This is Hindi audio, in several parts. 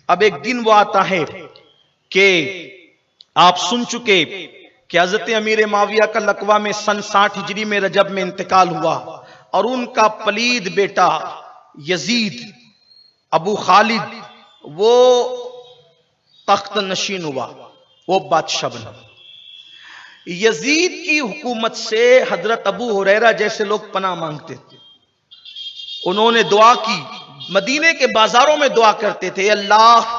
अब एक दिन वो आता है कि आप सुन चुके कि हजरत अमीर माविया का लकवा में सन 60 हिजरी में रजब में इंतकाल हुआ और उनका पलीद बेटा यजीद अबू खालिद वो तख्त नशीन हुआ, वो बादशाह बना। यजीद की हुकूमत से हजरत अबू हुरैरा जैसे लोग पनाह मांगते थे। उन्होंने दुआ की, मदीने के बाजारों में दुआ करते थे, अल्लाह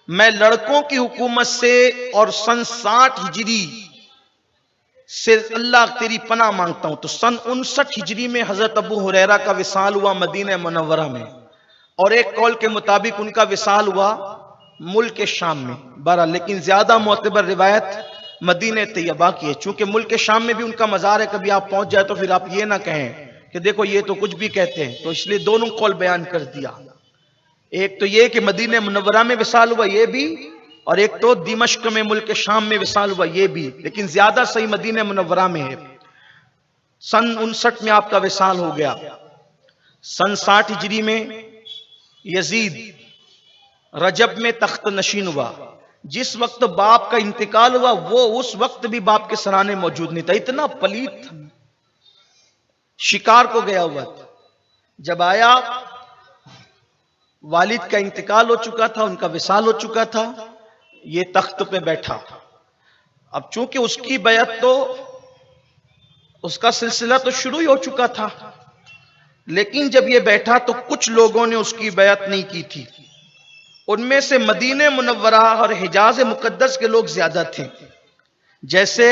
मैं लड़कों की हुकूमत से और सन 60 हिजरी से अल्लाह तेरी पनाह मांगता हूं। तो सन 59 हिजरी में हजरत अबू हुरैरा का विसाल हुआ मदीना मुनव्वरा में, और एक कौल के मुताबिक उनका विसाल हुआ मुल्क शाम में। बहरहाल लेकिन ज्यादा मोतबर रिवायत मदीने तैयबा की है, चूंकि मुल्क शाम में भी उनका मजार है। कभी आप पहुंच जाए तो फिर आप ये ना कहें कि देखो ये तो कुछ भी कहते हैं, तो इसलिए दोनों कौल बयान कर दिया। एक तो ये कि मदीने मुनव्वरा में विसाल हुआ ये भी, और एक तो दिमश्क में मुल्क शाम में विसाल हुआ ये भी, लेकिन ज्यादा सही मदीने मुनव्वरा में है। सन 59 में आपका विसाल हो गया। सन 60 हिजरी में यजीद रजब में तख्त नशीन हुआ। जिस वक्त बाप का इंतकाल हुआ वो उस वक्त भी बाप के सराने मौजूद नहीं था, इतना पलीत था, शिकार को गया हुआ था। जब आया वालिद का इंतकाल हो चुका था, उनका विसाल हो चुका था, ये तख्त पे बैठा। अब चूंकि उसकी बैत तो उसका सिलसिला तो शुरू ही हो चुका था, लेकिन जब ये बैठा तो कुछ लोगों ने उसकी बैत नहीं की थी। उनमें से मदीने मुनव्वरा और हिजाज मुकद्दस के लोग ज्यादा थे, जैसे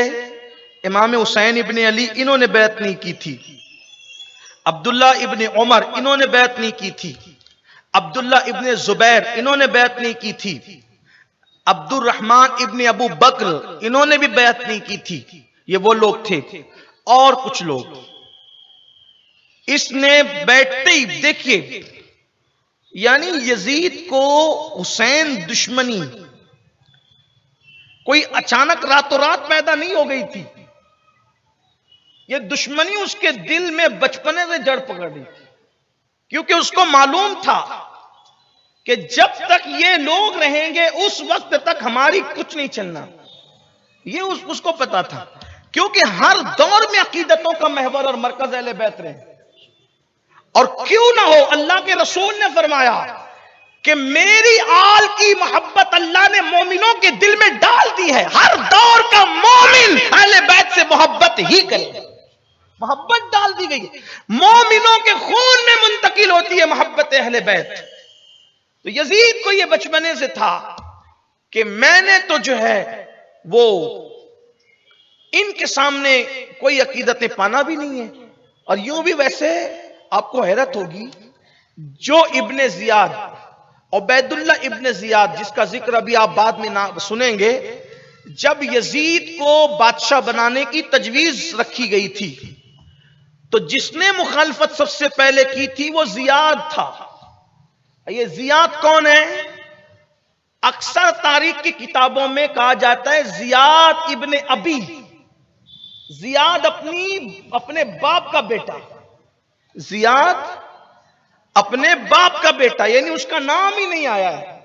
इमाम हुसैन इब्ने अली, इन्होंने बैत नहीं की थी। अब्दुल्ला इब्ने उमर, इन्होंने बैत नहीं की थी। अब्दुल्ला इब्ने जुबैर, इन्होंने बैत नहीं की थी। अब्दुर रहमान इब्ने अबू बकर, इन्होंने भी बैत नहीं की थी। ये वो लोग थे। और कुछ लोग, इसने बैठते ही देखिए, यानी यजीद को हुसैन दुश्मनी कोई अचानक रातों रात पैदा नहीं हो गई थी। ये दुश्मनी उसके दिल में बचपने से जड़ पकड़ रही थी, क्योंकि उसको मालूम था कि जब तक ये लोग रहेंगे उस वक्त तक हमारी कुछ नहीं चलना। ये उसको पता था, क्योंकि हर दौर में अकीदतों का महवर और मरकज अहले बैत रहे। और क्यों ना हो, अल्लाह के रसूल ने फरमाया कि मेरी आल की मोहब्बत अल्लाह ने मोमिनों के दिल में डाल दी है। हर दौर का मोमिन अहले बैत से मोहब्बत ही करे, मोहब्बत डाल दी गई है, मोमिनों के खून में मुंतकिल होती है मोहब्बत अहले बैत। तो यजीद को यह बचपने से था कि मैंने तो जो है वो इनके सामने कोई अकीदतें पाना भी नहीं है। और यूं भी वैसे आपको हैरत होगी, जो इब्ने जियाद, उबैदुल्लाह इब्ने जियाद, जिसका जिक्र अभी आप बाद में ना सुनेंगे, जब यजीद को बादशाह बनाने की तजवीज रखी गई थी तो जिसने मुखालफत सबसे पहले की थी वो जियाद था। ये जियाद कौन है? अक्सर तारीख की किताबों में कहा जाता है जियाद इब्ने अबी, जियाद अपने बाप का बेटा, जियाद अपने बाप का बेटा, यानी उसका नाम ही नहीं आया है।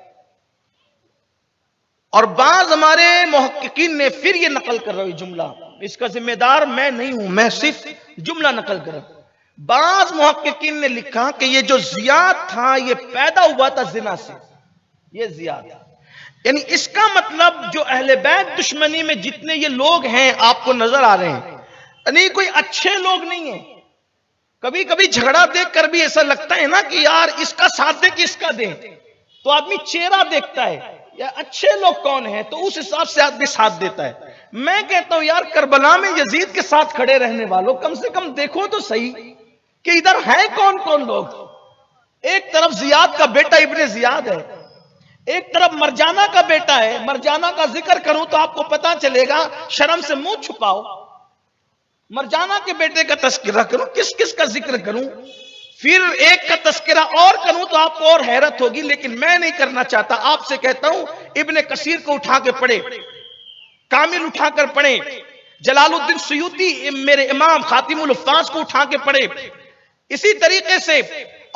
और बाज हमारे मुहक्किकीन ने फिर ये नकल कर रहा है जुमला, इसका जिम्मेदार मैं नहीं हूं, मैं सिर्फ जुमला नकल कर रहा हूं। बाज मुहक्किकीन ने लिखा कि ये जो जियाद था ये पैदा हुआ था जिना से, ये जियाद, यानी इसका मतलब जो अहले बैत दुश्मनी में जितने ये लोग हैं आपको नजर आ रहे हैं, यानी कोई अच्छे लोग नहीं है। कभी कभी झगड़ा देखकर भी ऐसा लगता है ना कि यार इसका साथ दे कि इसका दे, तो आदमी चेहरा देखता है या अच्छे लोग कौन है तो उस हिसाब से आदमी साथ देता है। मैं कहता हूं यार करबला में यजीद के साथ खड़े रहने वालों, कम से कम देखो तो सही कि इधर है कौन कौन लोग। एक तरफ जियाद का बेटा इब्ने जियाद है, एक तरफ मरजाना का बेटा है। मरजाना का जिक्र करूं तो आपको पता चलेगा, शर्म से मुंह छुपाओ। मरजाना के बेटे का तस्करा करूं, किस किस का जिक्र करूं, फिर एक का तस्करा और करूं तो आपको और हैरत होगी, लेकिन मैं नहीं करना चाहता। आपसे कहता हूं इब्ने कसीर को उठा के पढ़े, कामिल उठाकर पढ़े, जलालुद्दीन सुयूती मेरे इमाम खातिमुल हुफ्फाज को उठा के पढ़े। इसी तरीके से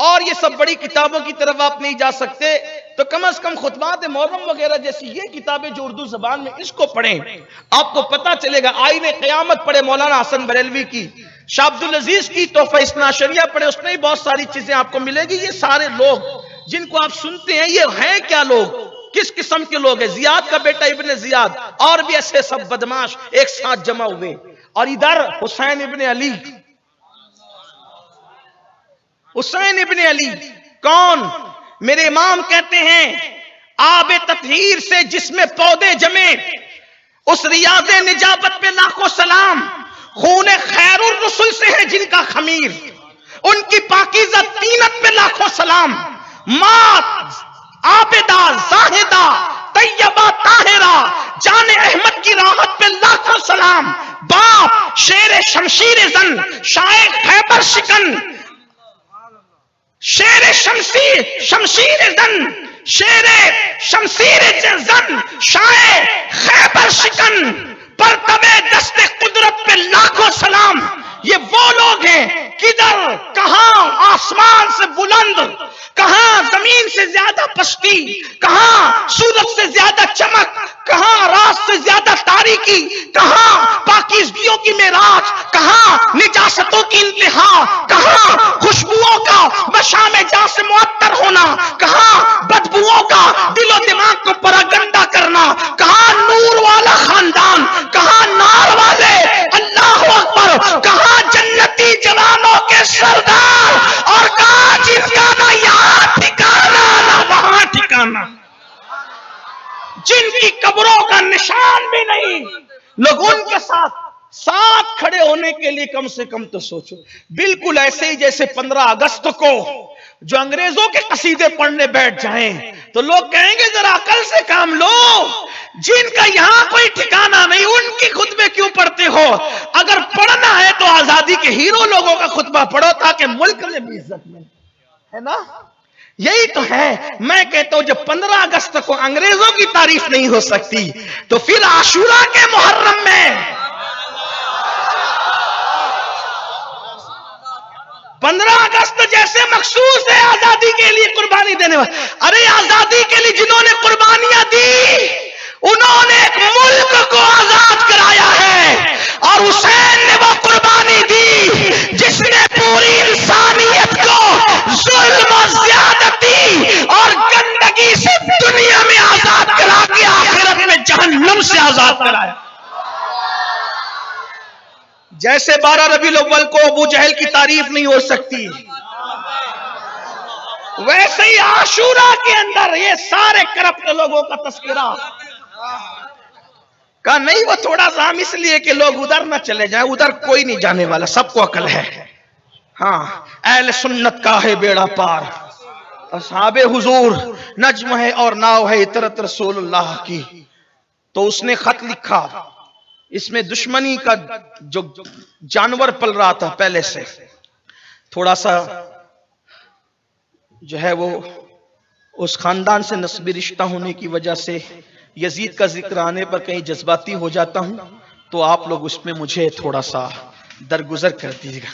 और ये सब बड़ी किताबों की तरफ आप नहीं जा सकते, तो कम से कम खुतबात मुहर्रम वगैरह जैसी ये किताबें जो उर्दू जबान में, इसको पढ़ें, आपको पता चलेगा। आईने क़यामत पढ़े मौलाना हसन बरेलवी की, शाह अब्दुल अजीज की तोहफा इस्ना शरिया पढ़े, उसमें ही बहुत सारी चीजें आपको मिलेगी। ये सारे लोग जिनको आप सुनते हैं, ये हैं क्या लोग, किस किस्म के लोग हैं? जियाद का बेटा इब्ने जियाद और भी ऐसे सब बदमाश एक साथ जमा हुए, और इधर हुसैन इब्ने अली। हुसैन इब्ने अली कौन? मेरे इमाम कहते हैं आबे ततहीर से जिसमें पौधे जमे, उस रियाज़े निजाबत पे लाखों सलाम। खूने खैरुर रसूल से है जिनका खमीर, उनकी पाकीज़ा तीनत पे लाखों सलाम। मात आबिदा जाहिदा तैयबा ताहिरा, जाने अहमद की राहत पे लाखों सलाम। बाप शेर शमशीर जन, शायर खैबर शिकन, शेर शमशीर जन, शेर शमशीर जन, शायर खैबर शिकन, पर तबे दस्ते कुदरत पे लाखों सलाम। ये वो लोग हैं, किधर कहां आसमान से बुलंद, कहां जमीन से ज्यादा पस्ती, कहां सूरज से ज्यादा चमक, कहां रात से ज्यादा तारीकी, कहां पाकीज़गियों की मेराज, कहां निजासतों की इंतहा, कहां खुशबुओं का बशाम जा से मुअत्तर होना, कहां बदबुओं का दिलो दिमाग को परागंदा करना, कहां नूर वाला खानदान, कहां नार वाले अल्लाह अकबर, कहां जन्नती जवानों के सरदार, और कहां जिसका ना यहाँ ठिकाना ना वहां ठिकाना, जिनकी कब्रों का निशान भी नहीं। लोग उनके साथ खड़े होने के लिए कम से कम तो सोचो। बिल्कुल ऐसे ही जैसे 15 अगस्त को जो अंग्रेजों के कसीदे पढ़ने बैठ जाएं तो लोग कहेंगे जरा अकल से काम लो, जिनका यहां कोई ठिकाना नहीं उनकी खुतबे क्यों पढ़ते हो? अगर पढ़ना है तो आजादी के हीरो लोगों का खुतबा पढ़ो ताकि मुल्क में भी इज्जत मिले, है ना? यही तो है। मैं कहता हूं जब 15 अगस्त को अंग्रेजों की तारीफ नहीं हो सकती तो फिर आशूरा के मुहर्रम में 15 अगस्त जैसे मखसूस है आजादी के लिए कुर्बानी देने वाले। अरे आजादी के लिए जिन्होंने कुर्बानियां दी उन्होंने एक मुल्क को आजाद कराया है, और हुसैन ने वो कुर्बानी दी जिसने पूरी इंसानियत को जुल्म और ज्यादती और गंदगी से दुनिया में आजाद करा के आखिरत में जहन्नम से आजाद कराया। जैसे 12 रबीउल अव्वल को अबू जहल की तारीफ नहीं हो सकती, वैसे ही आशूरा के अंदर ये सारे करप्ट लोगों का तस्करा का नहीं। वो थोड़ा सा हम इसलिए कि लोग उधर ना चले जाएं, उधर कोई नहीं जाने वाला, सबको अकल है। हाँ, अहले सुन्नत का है बेड़ा पार, असहाबे हुजूर नज्म है और नाव है इतरत रसूलुल्लाह की। तो उसने खत लिखा, इसमें दुश्मनी का जो जानवर पल रहा था पहले से, थोड़ा सा जो है वो उस खानदान से नस्बी रिश्ता होने की वजह से यजीद का जिक्र आने पर कहीं जज्बाती हो जाता हूं, तो आप लोग उसमें मुझे थोड़ा सा दरगुजर कर दीजिएगा।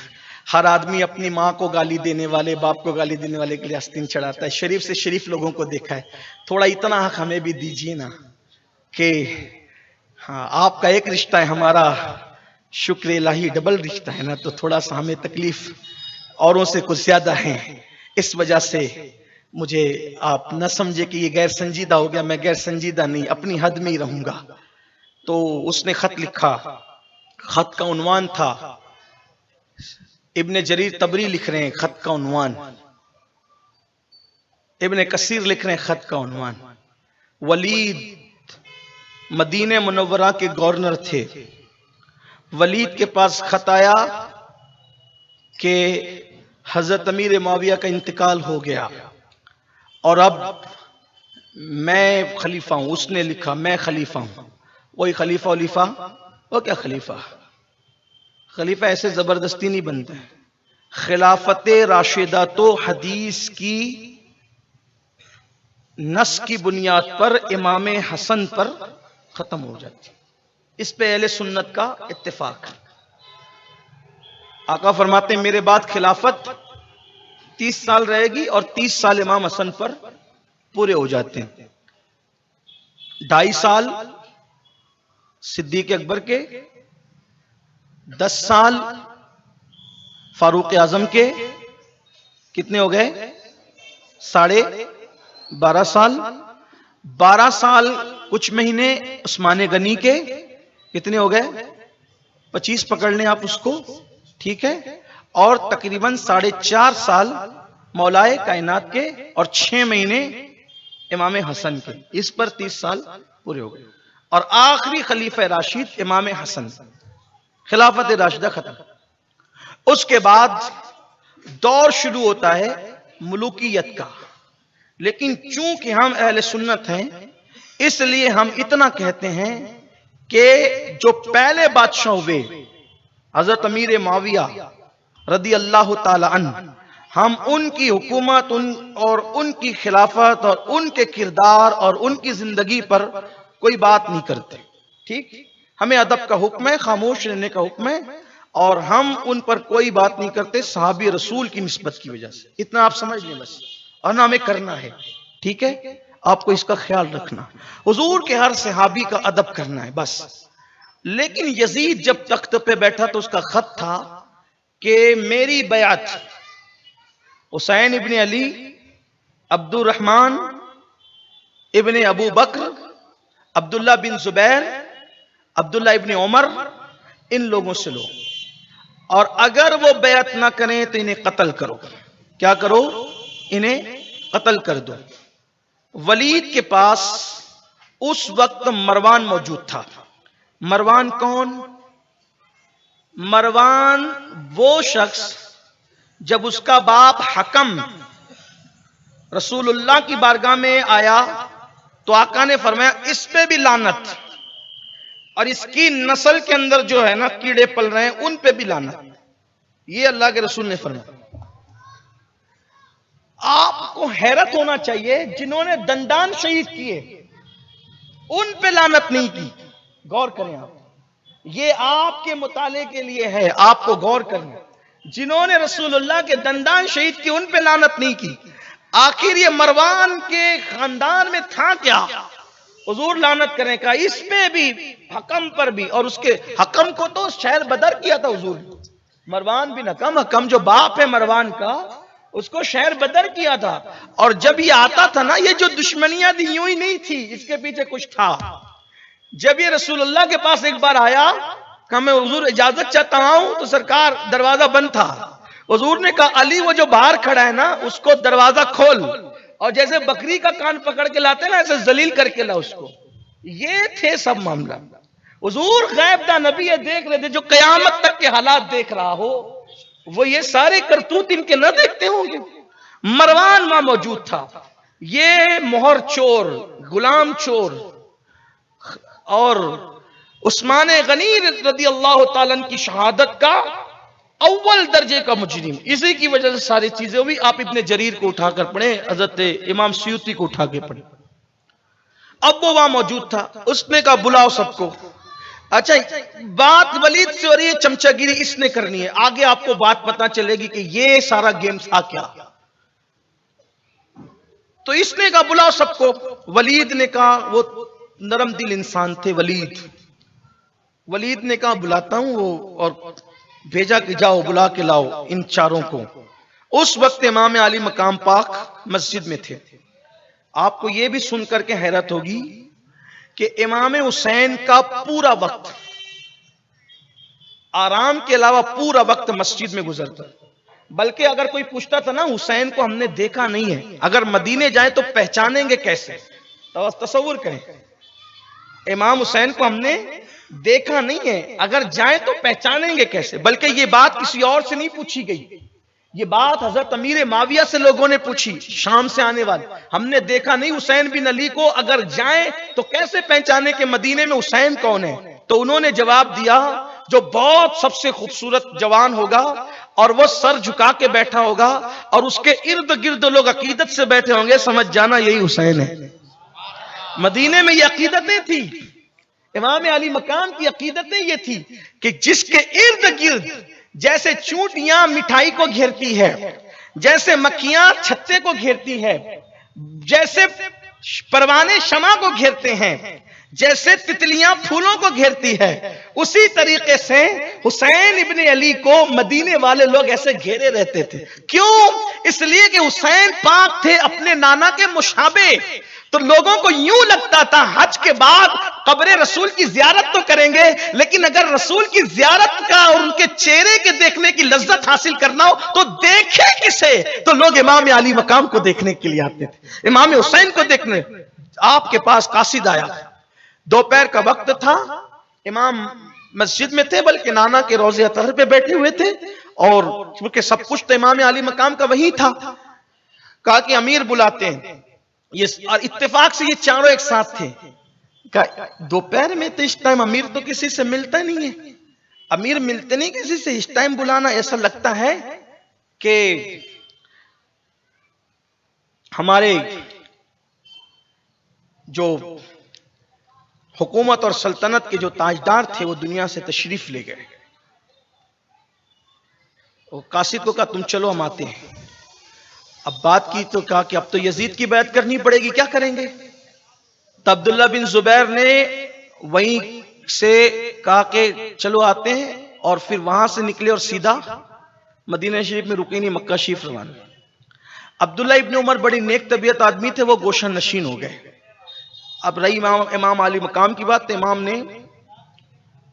हर आदमी अपनी माँ को गाली देने वाले, बाप को गाली देने वाले के लिए आस्तीन चढ़ाता है। शरीफ से शरीफ लोगों को देखा है, थोड़ा इतना हक हमें भी दीजिए ना कि हाँ, आपका एक रिश्ता है, हमारा शुक्र इलाही डबल रिश्ता है ना, तो थोड़ा सा हमें तकलीफ औरों से कुछ ज्यादा है। इस वजह से मुझे आप न समझे कि ये गैर संजीदा हो गया, मैं गैर संजीदा नहीं, अपनी हद में ही रहूंगा। तो उसने खत लिखा, खत का उन्वान था, इब्ने जरीर तबरी लिख रहे हैं खत का उन्वान, इब्ने कसीर लिख रहे हैं खत का उन्वान। वलीद मदीने मुनव्वरा के गवर्नर थे। वलीद के पास खत आया कि हजरत अमीर मुआविया का इंतकाल हो गया और अब मैं खलीफा हूं। उसने लिखा मैं खलीफा हूं। वही खलीफा वलीफा, वो क्या खलीफा, खलीफा ऐसे जबरदस्ती नहीं बनता है। खिलाफत राशिदा तो हदीस की नस की बुनियाद पर इमाम हसन पर खत्म हो जाती, इस पे अहले सुन्नत का इत्तेफाक है। आका फरमाते हैं मेरे बाद खिलाफत 30 साल रहेगी और 30 साल इमाम हसन पर पूरे हो जाते हैं। 2.5 साल सिद्दीक अकबर के, 10 साल फारूक आजम के, कितने हो गए? 12.5 साल। 12 साल कुछ महीने उस्मान गनी के, कितने हो गए? 25 पकड़ लें आप उसको, ठीक है। और तकरीबन 4.5 साल मौलाए कायनात के और 6 महीने इमाम हसन के, इस पर 30 साल पूरे हो गए। और आखिरी खलीफा राशिद इमाम हसन, खिलाफत राशिदा खत्म। उसके बाद दौर शुरू होता है मुलूकियत का। लेकिन चूंकि हम अहले सुन्नत हैं, इसलिए हम इतना कहते हैं कि जो पहले बादशाह हुए हजरत अमीर माविया रदी अल्लाह ताला अन्हु, हम उनकी हुकूमत और उनकी खिलाफत और उनके किरदार और उनकी जिंदगी पर कोई बात नहीं करते। ठीक, हमें अदब का हुक्म है, खामोश रहने का हुक्म है, और हम उन पर कोई बात नहीं करते सहाबी रसूल की निस्बत की वजह से। इतना आप समझ लें बस, और ना हमें करना है। ठीक है, आपको इसका ख्याल रखना, हुजूर के हर सहाबी का अदब करना है बस। लेकिन यजीद जब तख्त पे बैठा तो उसका खत था कि मेरी बयात हुसैन इब्ने अली, अब्दुर्रहमान इब्ने अबू बकर, अब्दुल्ला बिन जुबैर, अब्दुल्ला इब्ने उमर, इन लोगों से लो, और अगर वो बैत ना करें तो इन्हें कत्ल करो। क्या करो? इन्हें कत्ल कर दो। वलीद के पास उस वक्त मरवान मौजूद था। मरवान कौन? मरवान वो शख्स जब उसका बाप हकम रसूलुल्लाह की बारगाह में आया तो आका ने फरमाया इस पे भी लानत, और इसकी नस्ल के अंदर जो है ना कीड़े पल रहे हैं उन पे भी लानत। ये अल्लाह के रसूल ने फरमाया। आपको हैरत होना चाहिए, जिन्होंने दंडान शहीद किए उन पे लानत नहीं की। गौर करें आप, ये आपके मुताले के लिए है, आपको गौर करना। जिन्होंने रसूलुल्लाह के दंडान शहीद किए उन पे लानत नहीं की। आखिर ये मरवान के खानदान में था क्या हुजूर लानत करें का? इस पे भी, हकम पर भी, और उसके हकम को तो शहर बदर किया था हुजूर। मरवान बिन हकम, हकम जो बाप है मरवान का, उसको शहर बदर किया था। और जब ये आता था ना, ये जो दुश्मनियां थी यूं ही नहीं थी, इसके पीछे कुछ था। जब ये रसूलुल्लाह के पास एक बार आया, कहा मैं हुजूर इजाजत चाहता हूं, तो सरकार दरवाजा बंद था। हुजूर ने कहा अली वो जो बाहर खड़ा है ना उसको दरवाजा खोल, और जैसे बकरी का कान पकड़ के लाते ना ऐसे जलील करके ला उसको। ये थे सब मामला। हुजूर गैबदा नबी ये देख रहे थे, जो कयामत तक के हालात देख रहा हो वो ये सारे करतूत इनके न देखते होंगे। मरवान वहां मौजूद था, ये मोहर चोर, गुलाम चोर, और उस्मान गनी रदी अल्लाह ताला की शहादत का अव्वल दर्जे का मुजरिम। इसी की वजह से सारी चीजें हुई। आप इब्ने जरीर को उठाकर पढ़े, हजरत इमाम सुयूती को उठा के पढ़े। अब वो वहां मौजूद था, उसने कहा बुलाओ सबको। अच्छा, बात वलीद से हो रही है, चमचागिरी इसने करनी है। आगे आपको बात पता चलेगी कि ये सारा गेम था क्या। तो इसने कहा बुलाओ सबको। वलीद ने कहा, वो नरम दिल इंसान थे वलीद ने कहा बुलाता हूं, वो और भेजा कि जाओ बुला के लाओ इन चारों को। उस वक्त इमाम आली मकाम पाक मस्जिद में थे। आपको यह भी सुनकर के हैरत होगी कि इमाम हुसैन का पूरा वक्त, आराम के अलावा पूरा वक्त मस्जिद में गुजरता। बल्कि अगर कोई पूछता था ना, हुसैन को हमने देखा नहीं है, अगर मदीने जाए तो पहचानेंगे कैसे? तो तसव्वुर करें, इमाम हुसैन को हमने देखा नहीं है, अगर जाए तो पहचानेंगे कैसे? बल्कि ये बात किसी और से नहीं पूछी गई, ये बात हजरत अमीर माविया से लोगों ने पूछी, शाम से आने वाले। हमने देखा नहीं हुसैन बिन अली को, अगर जाए तो कैसे पहचाने कि मदीने में हुसैन कौन है? तो उन्होंने जवाब दिया, जो बहुत सबसे खूबसूरत जवान होगा और वो सर झुका के बैठा होगा और उसके इर्द गिर्द लोग अकीदत से बैठे होंगे, समझ जाना यही हुसैन है। मदीने में ये अकीदतें थी, इमाम अली मकाम की अकीदतें ये थी कि जिसके इर्द गिर्द जैसे चूंटियां मिठाई को घेरती है, जैसे मक्खियां छत्ते को घेरती है, जैसे परवाने शमा को घेरते हैं, जैसे तितलियां फूलों को घेरती है, उसी तरीके से हुसैन इब्ने अली को मदीने वाले लोग ऐसे घेरे रहते थे। क्यों? इसलिए कि हुसैन पाक थे अपने नाना के मुशाबे। तो लोगों को यूं लगता था हज के बाद कब्र रसूल की जियारत तो करेंगे, लेकिन अगर रसूल की जियारत का और उनके चेहरे के देखने की लज्जत हासिल करना हो तो देखे किसे? तो लोग इमाम अली मकाम को देखने के लिए आते थे, इमाम हुसैन को देखने। आपके पास कासिद आया, दोपहर का वक्त था, इमाम मस्जिद में थे, बल्कि नाना के रोज़े अतहर पे बैठे हुए थे, और क्योंकि सब कुछ तो इमाम अली मकाम का वही था। कहा कि अमीर बुलाते हैं। ये इत्तेफाक से ये चारों एक साथ थे। कहा दोपहर में तो इस टाइम अमीर तो किसी से मिलता नहीं है, अमीर मिलते नहीं किसी से, इस टाइम बुलाना ऐसा लगता है कि हमारे जो हुकूमत और सल्तनत के जो ताजदार थे वो दुनिया से तशरीफ ले गए। और कासिद को कहा तुम चलो हम आते हैं। अब बात की तो कहा कि अब तो यजीद की बैत करनी पड़ेगी, क्या करेंगे? तो अब्दुल्ला बिन जुबैर ने वहीं से कहा कि चलो आते हैं, और फिर वहां से निकले और सीधा मदीना शरीफ में रुके नहीं, मक्का शरीफ रवाना। अब्दुल्ला इब्न उमर बड़ी नेक तबीयत आदमी थे, वो गोशा नशीन हो गए। अब रही इमाम अली मकाम की बात, तो इमाम ने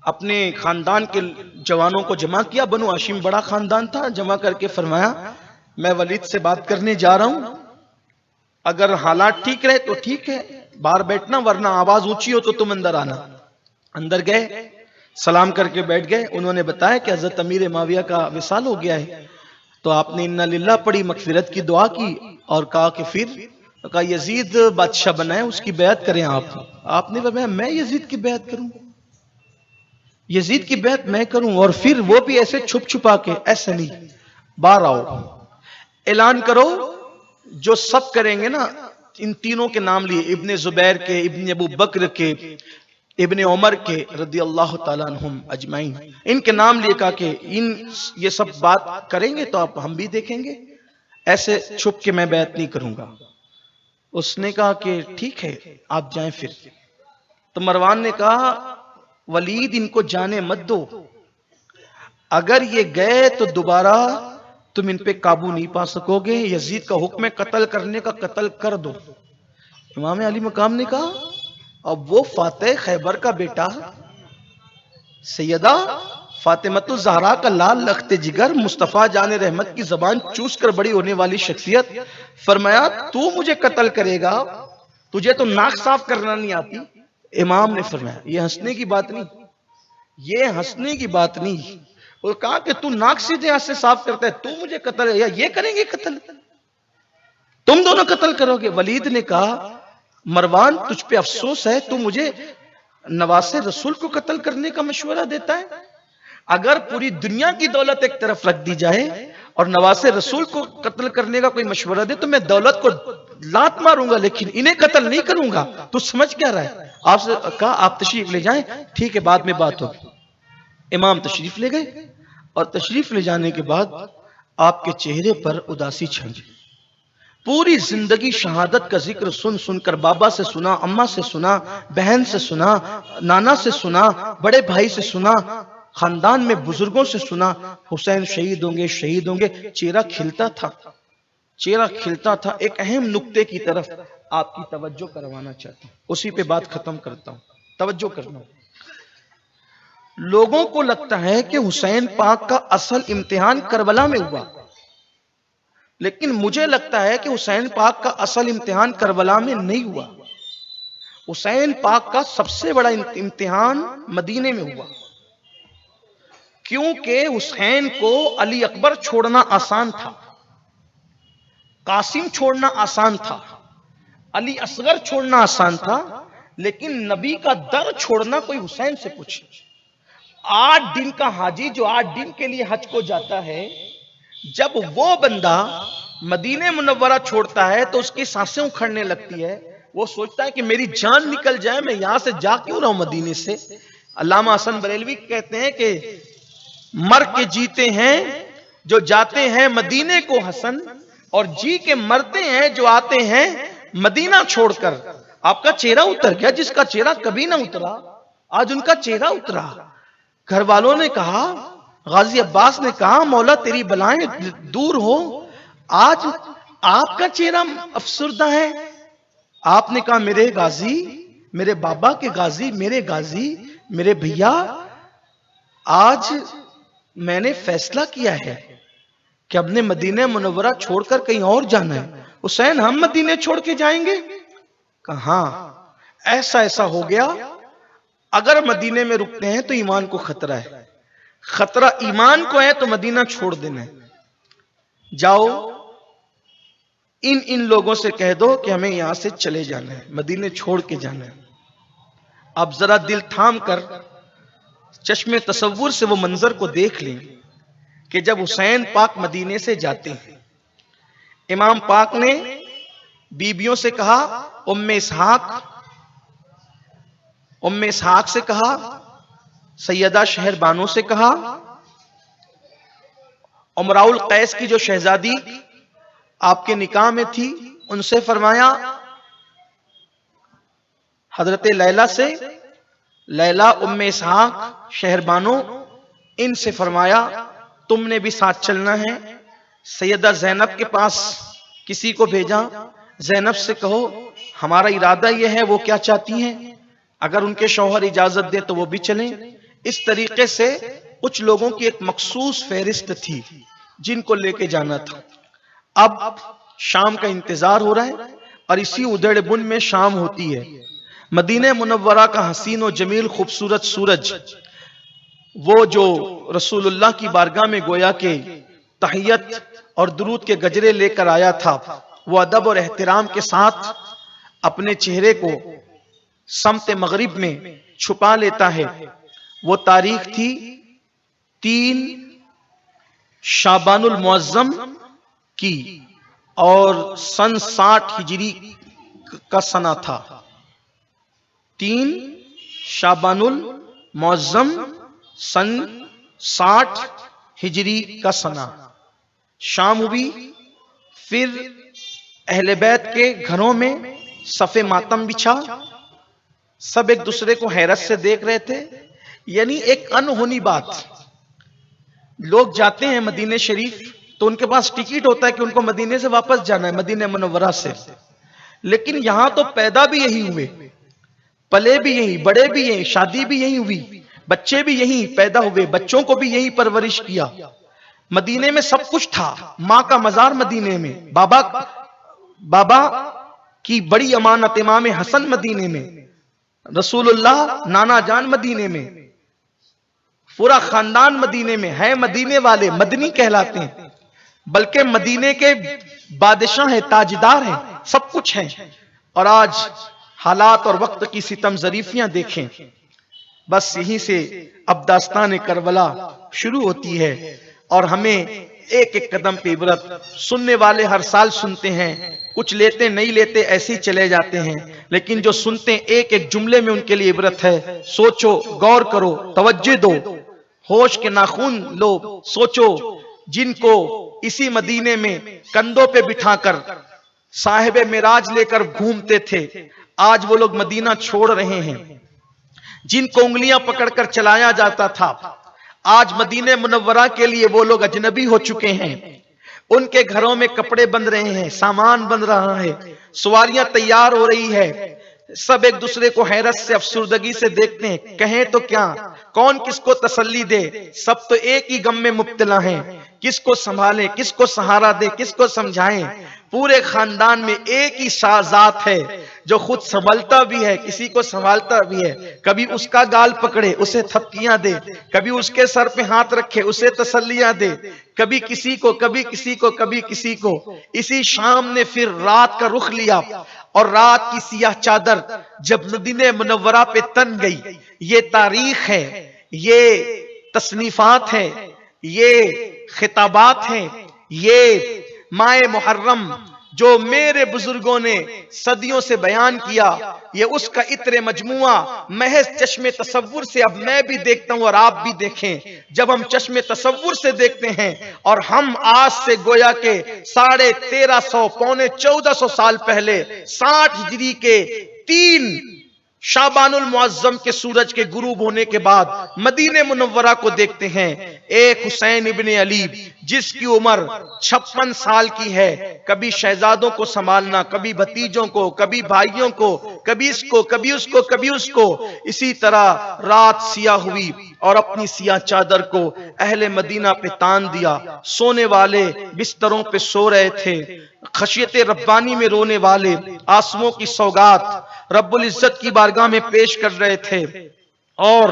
अपने खानदान के जवानों को जमा किया। बनु हाशिम बड़ा खानदान था, जमा करके फरमाया मैं वलीद से बात करने जा रहा हूं, अगर हालात ठीक रहे तो ठीक है, बाहर बैठना, वरना आवाज ऊंची हो तो तुम अंदर आना। अंदर गए, सलाम करके बैठ गए। उन्होंने बताया कि हजरत अमीर माविया का विसाल हो गया है। तो आपने इन्ना लिल्लाह पढ़ी, मगफिरत की दुआ की, और कहा कि फिर कहा यजीद बादशाह बनाए, उसकी बैत करें आप। आपने फरमाया मैं यजीद की बैत करूं? यजीद की बैत मैं करूं? और फिर वो भी ऐसे छुप छुपा के? ऐसे नहीं, बाहर आओ, ऐलान करो, जो सब करेंगे ना, इन तीनों के नाम लिए, इब्ने जुबैर के, इब्ने अबू बकर के, इब्ने उमर के रदी अल्लाह ताला अन्हुम अजमाइन, इनके नाम लिए। कहा कि ये सब बात करेंगे तो आप हम भी देखेंगे, ऐसे छुप के मैं बैत नहीं करूंगा। उसने कहा कि ठीक है आप जाएं फिर। तो मरवान ने कहा वलीद इनको जाने मत दो, अगर ये गए तो दोबारा तुम इन पे काबू नहीं पा सकोगे, यजीद का हुक्म है कत्ल करने का, कत्ल कर दो। इमाम अली मकाम ने कहा अब वो फातेह खैबर का बेटा सैयदा फातिमतुज ज़हरा का लाल लख्ते जिगर, मुस्तफ़ा जान रहमत की जबान चूस कर बड़ी होने वाली शख्सियत, फरमाया तू मुझे कत्ल करेगा, तुझे तो नाक साफ करना नहीं आती। इमाम ने फरमाया ये हंसने की बात नहीं, ये हंसने की बात नहीं। और कहा कि तू नाक सीधे हाथ से साफ करता है, तू मुझे कत्ल, या ये करेंगे कत्ल, तुम दोनों कत्ल करोगे। वलीद ने कहा मरवान तुझ पे अफसोस है, तू मुझे नवासे रसूल को कत्ल करने का मशवरा देता है। अगर पूरी दुनिया की दौलत एक तरफ रख दी जाए और नवासे रसूल को कत्ल करने का कोई मशवरा दे तो मैं दौलत को लात मारूंगा, लेकिन इन्हें कत्ल नहीं करूंगा। तू समझ क्या रहा है? आपसे कहा आप तशरीफ ले जाएं, ठीक है बाद में बात होगी। इमाम तशरीफ ले गए, और तशरीफ ले जाने के बाद आपके चेहरे पर उदासी छाई। पूरी जिंदगी शहादत का जिक्र सुन सुनकर, बाबा से सुना, अम्मा से सुना, बहन से सुना, नाना से सुना, बड़े भाई से सुना, खानदान में बुजुर्गों से सुना, हुसैन शहीद होंगे शहीद होंगे। चेहरा खिलता था, चेहरा खिलता था। एक अहम नुक्ते की तरफ आपकी तवज्जो करवाना चाहता हूं, उसी पे बात खत्म करता हूं, तवज्जो करना। लोगों को लगता है कि हुसैन पाक का असल इम्तिहान करबला में हुआ, लेकिन मुझे लगता है कि हुसैन पाक का असल इम्तिहान करबला में नहीं हुआ। हुसैन पाक का सबसे बड़ा इम्तिहान मदीने में हुआ, क्योंकि हुसैन को अली अकबर छोड़ना आसान था, कासिम छोड़ना आसान था, अली असगर छोड़ना आसान था, लेकिन नबी का दर छोड़ना कोई हुसैन से पूछे। 8 दिन का हाजी जो 8 दिन के लिए हज को जाता है, जब वो बंदा मदीने मुनव्वरा छोड़ता है तो उसकी सांसें उखड़ने लगती है। वो सोचता है कि मेरी जान निकल जाए, मैं यहां से जा क्यों रहा हूं मदीने से। अल्लामा हसन बरेलवी कहते हैं कि मर के जीते हैं जो जाते हैं मदीने को हसन, और जी के मरते हैं जो आते हैं मदीना छोड़कर आपका चेहरा उतर गया, जिसका चेहरा कभी ना उतरा आज उनका चेहरा उतरा। घर वालों ने कहा, गाजी अब्बास ने कहा, मौला तेरी बलाएं दूर हो, आज आपका चेहरा अफसुर्दा है। आपने कहा, मेरे गाजी, मेरे बाबा के गाजी, मेरे गाजी, मेरे भैया, आज मैंने फैसला किया है कि अपने मदीने मुनव्वरा छोड़कर कहीं और जाना है। हुसैन, हम मदीने छोड़ के जाएंगे? कहा, ऐसा ऐसा हो गया, अगर मदीने में रुकते हैं तो ईमान को खतरा है, खतरा ईमान को है तो मदीना छोड़ देना है। जाओ इन लोगों से कह दो कि हमें यहां से चले जाना है, मदीने छोड़ के जाना है। अब जरा दिल थाम कर चश्मे तसव्वुर से वो मंजर को देख लें कि जब हुसैन पाक मदीने से जाते हैं, इमाम पाक ने बीबियों से कहा, उम्मे इसहाक से कहा, सैयदा शहर बानो से कहा, उमराउल कैस की जो शहजादी आपके निकाह में थी उनसे फरमाया, हजरत लैला से, लैला उम्मे इसहाक शहर बानो, इनसे फरमाया तुमने भी साथ चलना है। सैयदा जैनब के पास किसी को भेजा, जैनब से कहो हमारा इरादा यह है, वो क्या चाहती हैं, अगर उनके शौहर इजाजत दे तो वो भी चलें। इस तरीके से कुछ लोगों की एक मखसूस फहरिस्त थी जिनको लेके जाना था। अब शाम का इंतजार हो रहा है और इसी उधेड़ बुन में शाम होती है। मदीने मुनव्वरा का हसीन और जमील खूबसूरत सूरज, वो जो रसूलुल्लाह की बारगाह में गोया के तहियत और दुरूद के गजरे लेकर आया था, वो अदब और एहतराम के साथ अपने चेहरे को समते मगरिब में छुपा लेता है। वो तारीख थी 3 शाबानुल मुअज्जम की और सन 60 हिजरी का सना था। 3 शाबानुल मुअज्जम सन 60 हिजरी का सना। शाम हुई, फिर अहले बैत के घरों में सफे मातम बिछा, सब एक दूसरे को हैरत से देख रहे थे। यानी एक अनहोनी बात, लोग जाते हैं मदीने शरीफ तो उनके पास टिकट होता है कि उनको मदीने से वापस जाना है, मदीने मुनव्वरा से, लेकिन यहां तो पैदा भी यही हुए, पले भी यही, बड़े भी यही, शादी भी यही हुई, बच्चे भी यही पैदा हुए, बच्चों को भी यही परवरिश किया। मदीने में सब कुछ था, माँ का मजार मदीने में, बाबा की बड़ी अमानत इमाम हसन मदीने में, रसूलुल्लाह नाना जान मदीने में, पूरा खानदान मदीने में है। मदीने वाले मदनी कहलाते हैं, बल्कि मदीने के बादशाह हैं, ताजदार हैं, सब कुछ है। और आज हालात और वक्त की सितम जरीफियां देखें। बस यहीं से अब दास्तान करबला शुरू होती है और हमें एक एक कदम पे इबरत, सुनने वाले हर साल सुनते हैं, कुछ लेते नहीं लेते ऐसे ही चले जाते हैं, लेकिन जो सुनते हैं एक एक जुमले में उनके लिए इबरत है। सोचो, गौर करो, तवज्जो दो, होश के नाखून लो, सोचो, जिनको इसी मदीने में कंधों पे बिठाकर साहिब मिराज लेकर घूमते थे, आज वो लोग मदीना छोड़ रहे हैं। जिनको उंगलियां पकड़कर चलाया जाता था, आज मदीने मुनव्वरा के लिए वो लोग अजनबी हो चुके हैं। उनके घरों में कपड़े बन रहे हैं, सामान बन रहा है, सवारियां तैयार हो रही है, सब एक दूसरे को हैरत से, अफसुर्दगी से देखते हैं। कहें तो क्या, कौन किसको तसल्ली दे, सब तो एक ही गम में मुब्तला हैं। किसको संभालें, किसको सहारा दे, किसको समझाएं। पूरे खानदान में एक ही शाहजाद है जो खुद संभलता भी है, किसी को संभालता भी है। कभी उसका गाल पकड़े, उसे थपकियां दे, कभी उसके सर पे हाथ रखे, उसे तसल्लियां दे, कभी किसी को, कभी किसी को, कभी किसी को। इसी शाम ने फिर रात का रुख लिया और रात की सियाह चादर जब मदीने मुनव्वरा पे तन गई। ये तारीख है, ये तसनीफात है, ये खिताबात हैं, ये माए मुहर्रम जो मेरे बुजुर्गों ने सदियों से बयान किया, ये उसका इतने मजमुआ महज चश्मे तसव्वुर से अब मैं भी देखता हूं और आप भी देखें। जब हम चश्मे तसव्वुर से देखते हैं और हम आज से गोया के 1350 पौने 1400 साल पहले 60 हिजरी के 3 शाबानुल मुअज्जम के सूरज के गुरूब होने के बाद मदीने मुनव्वरा को देखते हैं, एक हुसैन इब्ने अली जिसकी उम्र 56 साल की है, कभी शहजादों को संभालना, कभी भतीजों को, कभी भाइयों को, कभी इसको, कभी उसको, कभी उसको, इसी तरह रात सिया हुई और अपनी सिया चादर को अहले मदीना पे तान दिया। सोने वाले बिस्तरों पे सो रहे थे, खशियत रब्बानी में रोने वाले आंसुओं की सौगात रब्बुल इज्जत की बारगाह में पेश कर रहे थे और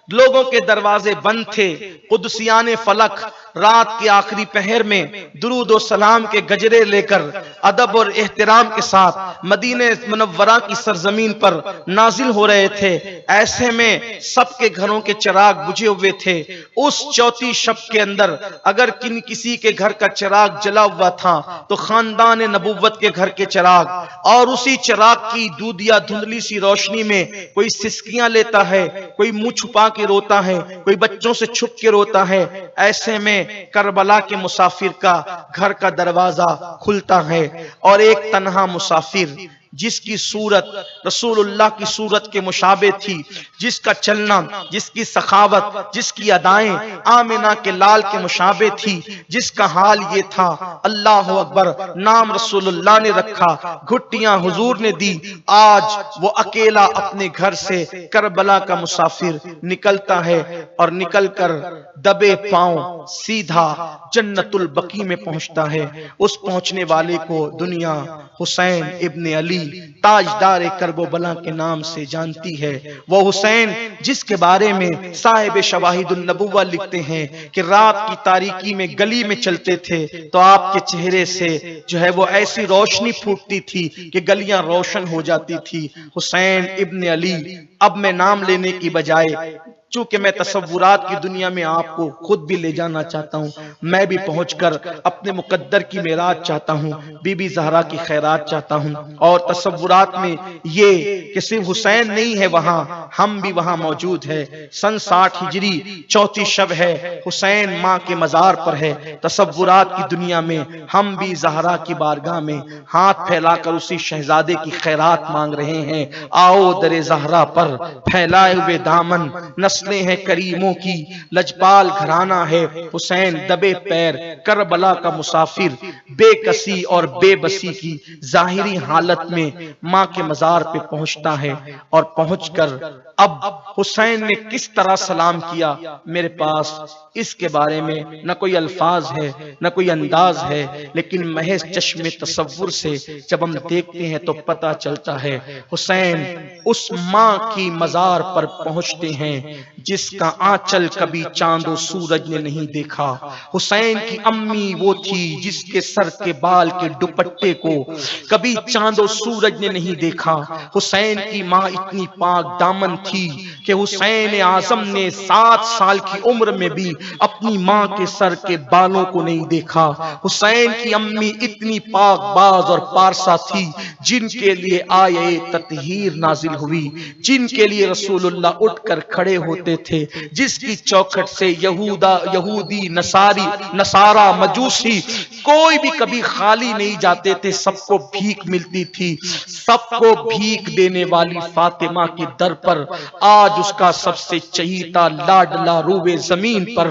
लोगों के दरवाजे बंद थे। कुदसियाने फलक रात के आखिरी पहर में दुरूद और सलाम के गजरे लेकर अदब और एहतराम के साथ मदीने मुनव्वरा की सरजमीन पर नाजिल हो रहे थे। ऐसे में सबके घरों के चिराग बुझे हुए थे। उस चौथी शब के अंदर अगर किसी के घर का चिराग जला हुआ था तो खानदान नबुव्वत के घर के चिराग, और उसी चिराग की दूधिया धुंधली सी रोशनी में कोई सिसकियां लेता है, कोई मुंह छुपा के रोता है, कोई बच्चों से छुप के रोता है। ऐसे में करबला के मुसाफिर का घर का दरवाजा खुलता है और एक तन्हा मुसाफिर जिसकी सूरत रसूलुल्लाह की सूरत के मुशाबे थी, जिसका चलना, जिसकी सखावत, जिसकी अदाएं आमिना के लाल के मुशाबे थी, जिसका हाल ये था अल्लाह अकबर, नाम रसूलुल्लाह ने रखा, घुट्टियां हुजूर ने दी। आज वो अकेला अपने घर से करबला का मुसाफिर निकलता है और निकलकर दबे पांव सीधा जन्नतुल बकी में पहुंचता है। उस पहुंचने वाले को दुनिया हुसैन इब्ने अली ताजदार करबला के नाम से जानती है। वो हुसैन जिसके बारे में साहिब शवाहिदुन नबुव्वा लिखते हैं कि रात की तारीकी में गली में चलते थे तो आपके चेहरे से जो है वो ऐसी रोशनी फूटती थी कि गलियां रोशन हो जाती थी। हुसैन इब्ने अली, अब मैं नाम लेने की बजाय चूंकि मैं तसव्वुरात की दुनिया में आपको खुद भी ले जाना चाहता हूं, मैं भी पहुंचकर अपने मुकद्दर की मेराज चाहता हूं, बीबी ज़हरा की खैरात चाहता हूं। और तसव्वुरात में ये कि सिर्फ हुसैन नहीं है वहां, हम भी वहां मौजूद है। सन 60 हिजरी चौथी शब है, हुसैन माँ के मजार पर है। तसव्वुरात की दुनिया में हम भी ज़हरा की बारगाह में हाथ फैलाकर उसी शहजादे की खैरात मांग रहे हैं। आओ दरे ज़हरा पर फैलाए हुए दामन, नस्लें हैं करीमों की, लजपाल घराना है हुसैन दबे पैर, करबला का मुसाफिर बेकसी और बेबसी की जाहिरी हालत में मां के मजार पे पहुंचता है। और पहुंचकर अब हुसैन ने किस तरह सलाम किया, मेरे पास इसके बारे में न कोई अल्फाज है न कोई अंदाज है, लेकिन महज चश्मे तसव्वुर से जब हम देखते हैं तो पता चलता है। हुसैन उस मां की मजार पर पहुंचते हैं जिसका आंचल कभी चांदो सूरज ने नहीं देखा। हुसैन की अम्मी वो थी जिसके सर के बाल के दुपट्टे को कभी चांदो सूरज ने नहीं देखा। हुसैन की माँ इतनी पाक दामन थी कि हुसैन आजम ने 7 साल की उम्र में भी अपनी माँ के सर के बालों को नहीं देखा। हुसैन की अम्मी इतनी पाक बाज और पारसा थी जिनके लिए आये ततहीर नाजिल हुई, जिनके लिए रसूलुल्लाह उठकर खड़े होते थे, जिसकी चौखट से यहूदी नसारा मजूसी कोई भी कभी खाली नहीं जाते थे, सबको भीख मिलती थी। सबको भीख देने वाली फातिमा के दर पर आज उसका सबसे चहीता लाडला रूबे जमीन पर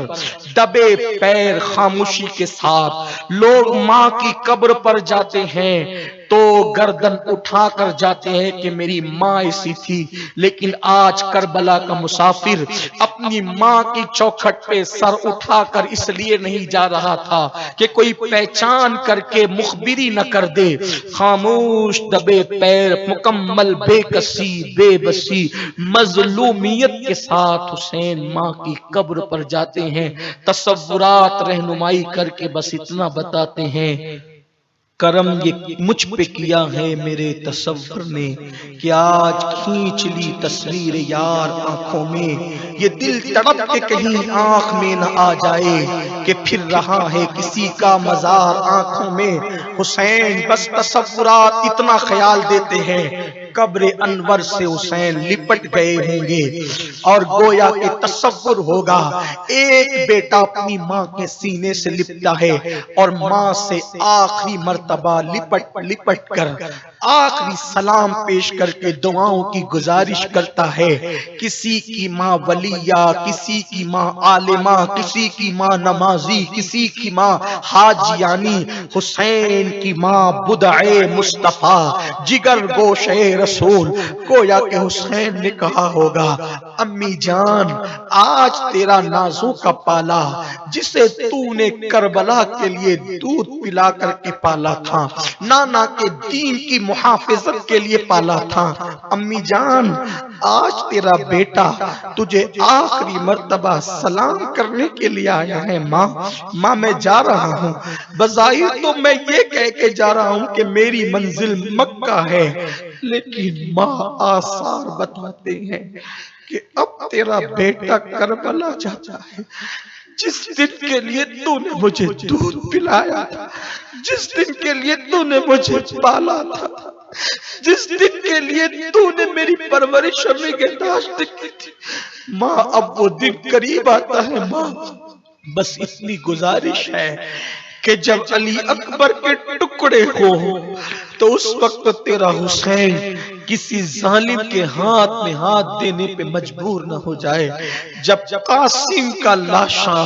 दबे पैर खामोशी के साथ लोग माँ की कब्र पर जाते हैं तो गर्दन उठाकर जाते हैं कि मेरी माँ ऐसी थी। लेकिन आज करबला का मुसाफिर अपनी माँ की चौखट पे सर उठाकर इसलिए नहीं जा रहा था कि कोई पहचान करके मुखबिरी न कर दे। खामोश दबे पैर मुकम्मल बेकसी बेबसी मजलूमियत के साथ हुसैन माँ की कब्र पर जाते हैं। तसव्वुरात रहनुमाई करके बस इतना बताते हैं, करम ये मुझ पे किया है मेरे तसव्वुर ने कि आज खींच ली तस्वीर यार आंखों में, ये दिल तड़प के कहीं आंख में न आ जाए कि फिर रहा है किसी का मजार आंखों में। हुसैन बस तसव्वुरात इतना ख्याल देते हैं कब्र अनवर से हुसैन लिपट गए होंगे और गोया के तसव्वुर होगा एक बेटा अपनी माँ के सीने से लिपटा है और माँ से आखिरी मर्तबा लिपट लिपट कर आखिरी सलाम पेश करके दुआओं की गुजारिश करता है। किसी की माँ वलिया, किसी की माँ आलिमा, किसी की माँ नमाजी, किसी की माँ हाजियानी, हुसैन की माँ बुदए मुस्तफा, जिगर गोशे रसूल। गोया के हुसैन ने कहा होगा, अम्मी जान आज तेरा नाजों का पाला जिसे तूने करबला के लिए दूध पिला करके पाला था, नाना के दीन की मुहाफिजत के लिए पाला था। अम्मी जान आज तेरा बेटा तुझे आखिरी मर्तबा सलाम करने के लिए आया है। माँ मैं जा रहा हूँ, बज़ाहिर तो मैं ये कह के जा रहा हूँ कि मेरी मंजिल मक्का है, लेकिन माँ आसार बताते हैं कि अब तेरा बेटा करबला जाता है। जिस दिन के लिए तूने मुझे दूध पिलाया था, जिस दिन के लिए तूने मुझे पाला था, जिस दिन के लिए तूने मेरी परवरिश और निगहदाश्त की थी, माँ अब वो दिन करीब आता है। माँ बस इतनी गुजारिश है कि जब अली अकबर के टुकड़े हो तो उस वक्त तेरा हुसैन किसी जालिम के हाथ में हाथ देने पे मजबूर न हो जाए। जब कासिम का लाशा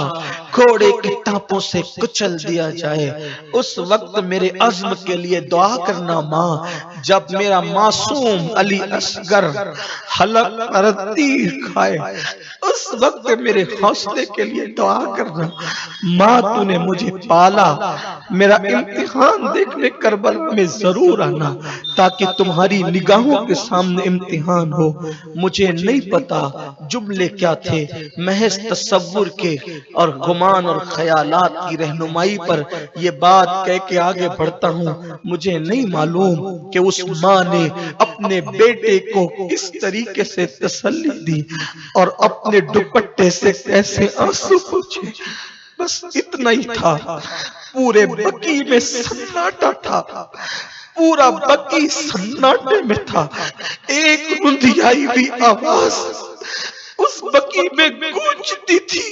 घोड़े के टापों से कुचल दिया जाए उस वक्त मेरे अज़्म के लिए दुआ करना माँ। जब मेरा मासूम अली असगर हलक पर तीर खाए उस वक्त मेरे हौसले के लिए दुआ करना माँ। तूने मुझे पाला, मेरा इम्तिहान देखने करबला में जरूर आना ताकि तुम्हारी निगाहों के सामने इम्तिहान हो। मुझे नहीं पता जुमले क्या थे, महज तसव्वुर के और गुमान और ख्यालात की रहनुमाई पर ये बात कह के आगे बढ़ता हूँ। मुझे नहीं मालूम कि उस माँ ने अपने बेटे को किस तरीके से तसल्ली दी और अपने दुपट्टे से कैसे आंसू पोंछे। बस इतना ही था। पूरे बकी में सन्नाटा था, पूरा बकी सन्नाटे में था। एक रुंधियाई भी आवाज उस बकी में गूंजती थी।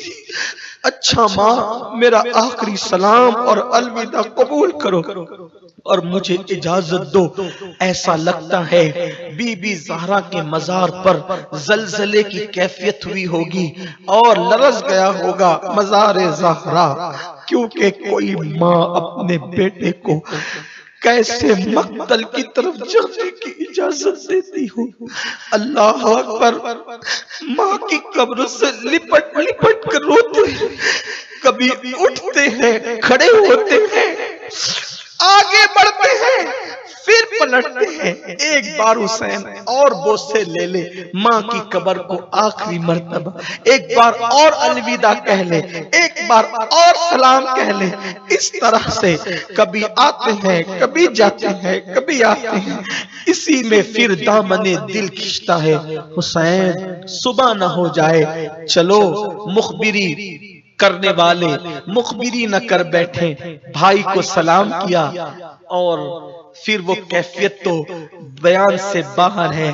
अच्छा माँ मेरा आखिरी सलाम और अलविदा कबूल करो और मुझे इजाजत दो। ऐसा लगता है बीबी ज़हरा के मजार पर जलजले की कैफियत हुई होगी और लरज़ गया होगा मज़ार ज़हरा, क्योंकि कोई माँ अपने बेटे को कैसे मक्तल की तरफ जाने की इजाजत देती हो। अल्लाह अकबर। माँ की कब्र से लिपट लिपट कर रोते हैं, कभी उठते हैं, खड़े होते हैं, आगे बढ़ते हैं, फिर पलटते हैं। एक बार हुसैन और बोसे ले ले माँ की कब्र को आखिरी मर्तबा, एक बार और अलविदा कह ले, एक बार और सलाम कह ले। इस तरह से कभी आते हैं, कभी जाते हैं, कभी आते हैं। इसी में फिर दामने दिल खींचता है, हुसैन सुबह न हो जाए, चलो मुखबिरी करने वाले मुखबिरी न कर बैठे। भाई को सलाम किया और फिर वो कैफियत तो बयान से बाहर है।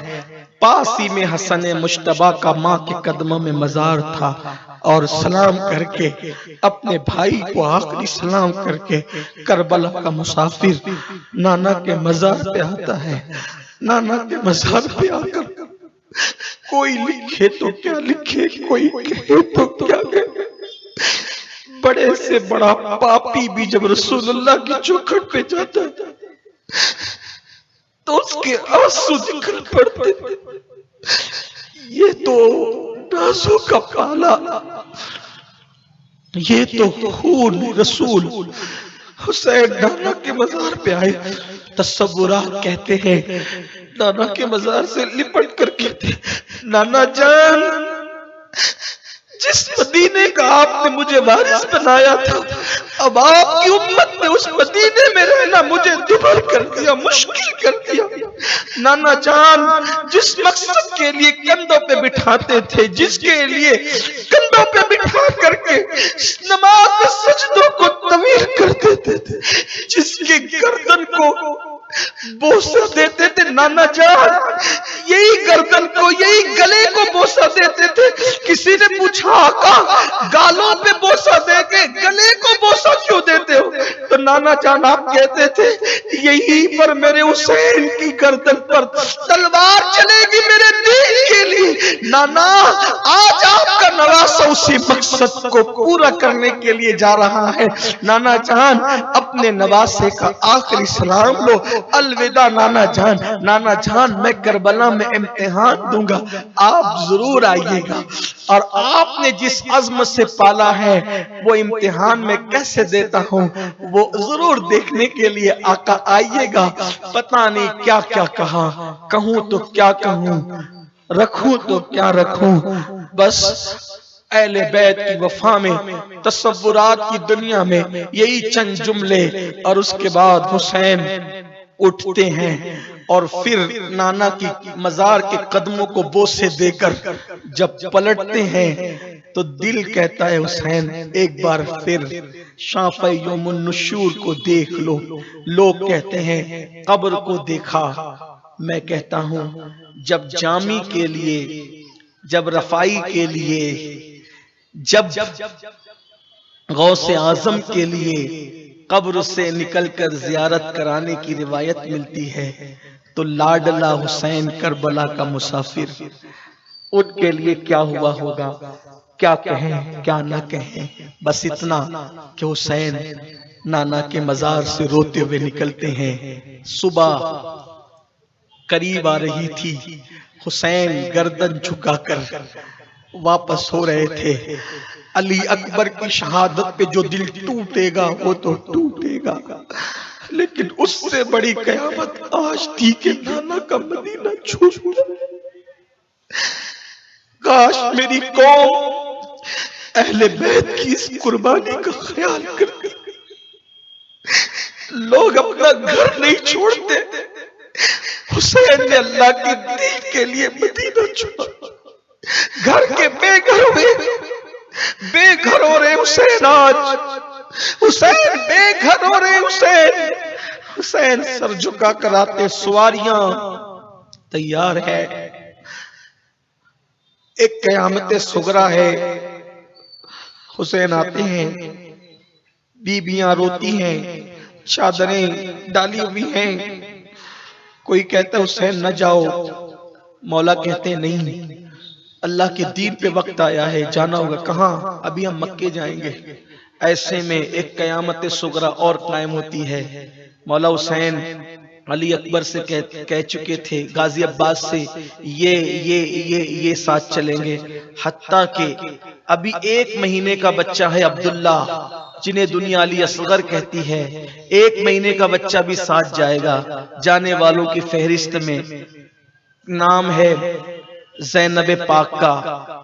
पास ही में हसन मुश्तबा का माँ के कदमों में मजार था और सलाम करके अपने भाई को आखिरी सलाम करके करबला का मुसाफिर नाना के मजार पे आता है। नाना के मजार पे आकर कोई लिखे तो क्या लिखे, कोई कहे तो क्या कहे। बड़े से बड़ा पापी भी जब रसूलुल्लाह की चौखट पे जाता था तो उसके आंसू निकल पड़ते थे। ये तो नाज़ों का पाला, ये तो खून रसूल। हुसैन नाना के मजार पे आए। तसव्वुरात कहते हैं नाना के मजार से लिपट कर कहते, नाना जान जिस मदीने का आपने मुझे वारिस बनाया था, अब आपकी उम्मत ने उस मदीने में रहना मुझे दुभर कर दिया, मुश्किल कर दिया। नाना जान जिस मकसद के लिए कंधों पे बिठाते थे, जिसके लिए कंधों पे बिठा करके नमाज में सजदों को तवील कर देते थे, जिसके गर्दन को बोसा देते थे नाना जान, यही गर्दन को, यही गले को बोसा देते थे। किसी ने पूछा आका गालों पे बोसा देके गले को बोसा क्यों देते हो? तो नाना जान आप कहते थे यहीं पर मेरे हुसैन की गर्दन पर तलवार चलेगी मेरे दीन के लिए। नाना आज आपका नवासा उसी मकसद को पूरा करने के लिए जा रहा है। नाना जान अपने नवासे का आखिरी सलाम लो। अलविदा नाना जान। नाना जान मैं करबला में इम्तिहान दूंगा, आप जरूर आइएगा। और आपने जिस अज़्म से पाला है वो इम्तिहान में कैसे देता हूं वो जरूर देखने के लिए आका आइएगा। पता नहीं क्या क्या कहा, कहूं तो क्या कहूं, रखूं तो क्या रखूं। बस अहले बैत की वफा में, तसव्वुरात की दुनिया में यही चंद जुमले, और उसके बाद हुसैन उठते हैं और फिर नाना की मजार के कदमों को बोसे देकर जब पलटते हैं तो दिल कहता है हुसैन एक बार फिर शाफ़े यौमुन नुशूर को देख लो। लोग कहते हैं कब्र को देखा, मैं कहता हूं जब जामी के लिए, जब रफाई के लिए, जब गौसे आजम के लिए कब्र से निकलकर जियारत कराने की रिवायत मिलती है, तो लाडला हुसैन करबला का मुसाफिर, उनके लिए क्या हुआ होगा, क्या कहें क्या ना कहें। बस इतना कि हुसैन नाना के मजार से रोते हुए निकलते हैं। सुबह करीब आ रही थी, हुसैन गर्दन झुकाकर वापस हो रहे थे। अली अकबर की शहादत पे जो दिल टूटेगा वो तो टूटेगा, लेकिन उससे बड़ी कयामत आज थी कि नाना का मदीना छूट गया। काश मेरी कौम अहले बैत की इस कुर्बानी का ख्याल करती। लोग अपना घर नहीं छोड़ते, हुसैन ने अल्लाह के दीन के लिए मदीना छोड़ा। घर के बेघर हुए, बेघर हो रहे हुसैन, आज हुसैन बेघर हो रहे हुसैन। हुसैन सर झुका कर आते, सवारियां तैयार है, एक कयामत सुगरा है। हुसैन आते हैं, बीबियां रोती हैं, चादरें डाली हुई हैं। कोई कहता है हुसैन न जाओ, मौला कहते हैं नहीं, अल्लाह के दीन पे वक्त आया है, जाना होगा। कहाँ? अभी हम मक्के जाएंगे। ऐसे में एक कयामत सुगरा और कायम होती है। मौला हुसैन अली अकबर से कह चुके थे, गाजी अब्बास से ये साथ चलेंगे। हत्ता के अभी 1 महीने का बच्चा है अब्दुल्ला, जिन्हें दुनिया अली असगर कहती है, 1 महीने का बच्चा भी साथ जाएगा। जाने वालों की फहरिस्त में नाम है ज़ैनब पाक का,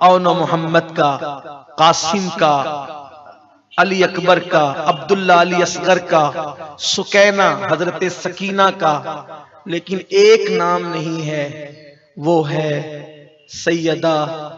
औनो मोहम्मद का, कासिम का, अली अकबर का, अब्दुल्ला अली असगर का, सुकैना हजरत सकीना का, लेकिन एक नाम नहीं है, वो है सैयदा